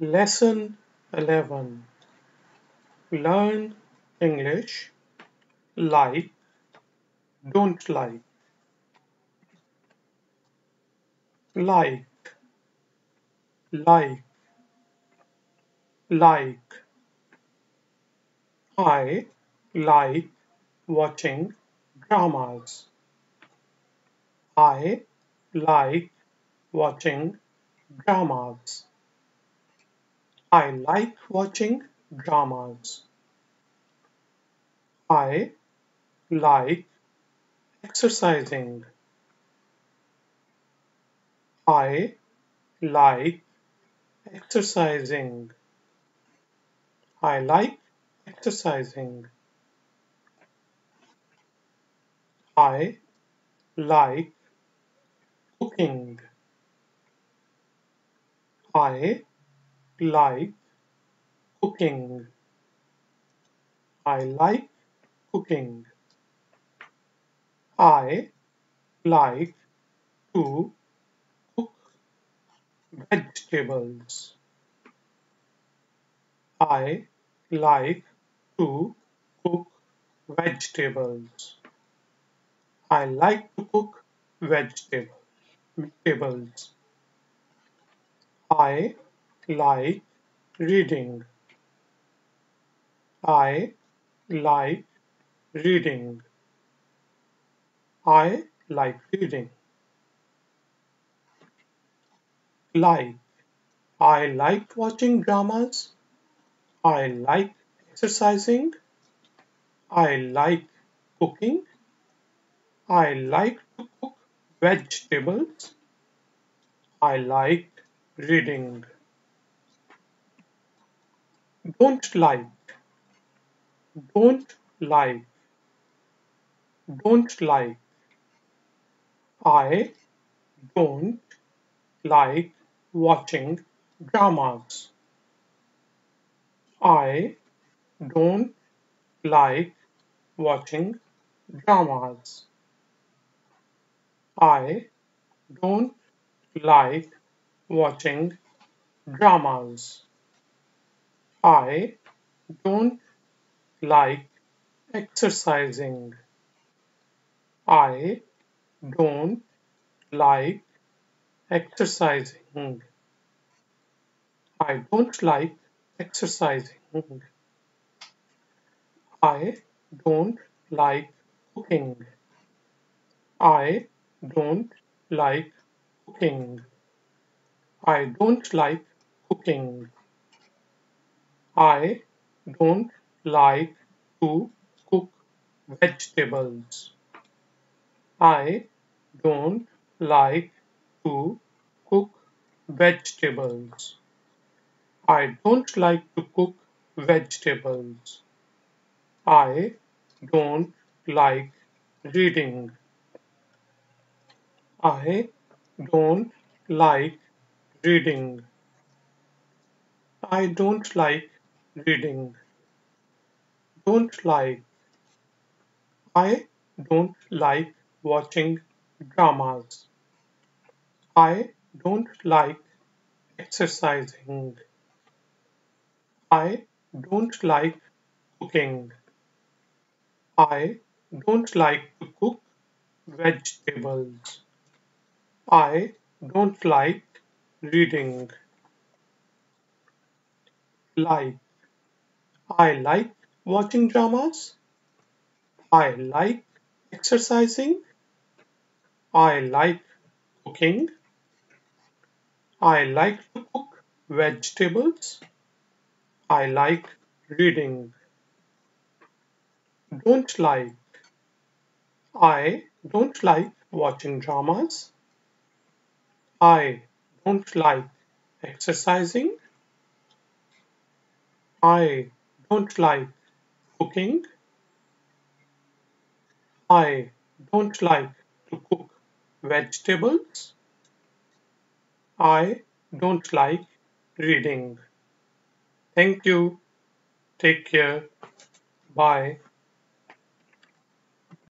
Lesson 11. Learn English like, don't like. Like, like, like. I like watching dramas. I like watching dramas. I like watching dramas. I like exercising. I like exercising. I like exercising. I like cooking. I like cooking. I like cooking. I like to cook vegetables. I like to cook vegetables. I like to cook vegetables. I like reading. I like reading. I like reading. Like. I like watching dramas. I like exercising. I like cooking. I like to cook vegetables. I like reading. Don't like. Don't like. Don't like. I don't like watching dramas. I don't like watching dramas. I don't like watching dramas. I don't like exercising. I don't like exercising. I don't like exercising. I don't like cooking. I don't like cooking. I don't like cooking. I don't like to cook vegetables. I don't like to cook vegetables. I don't like to cook vegetables. I don't like reading. I don't like reading. I don't like reading. Don't like. I don't like watching dramas. I don't like exercising. I don't like cooking. I don't like to cook vegetables. I don't like reading. Like. I like watching dramas. I like exercising. I like cooking. I like to cook vegetables. I like reading. Don't like. I don't like watching dramas. I don't like exercising. I don't like cooking. I don't like to cook vegetables. I don't like reading. Thank you. Take care. Bye.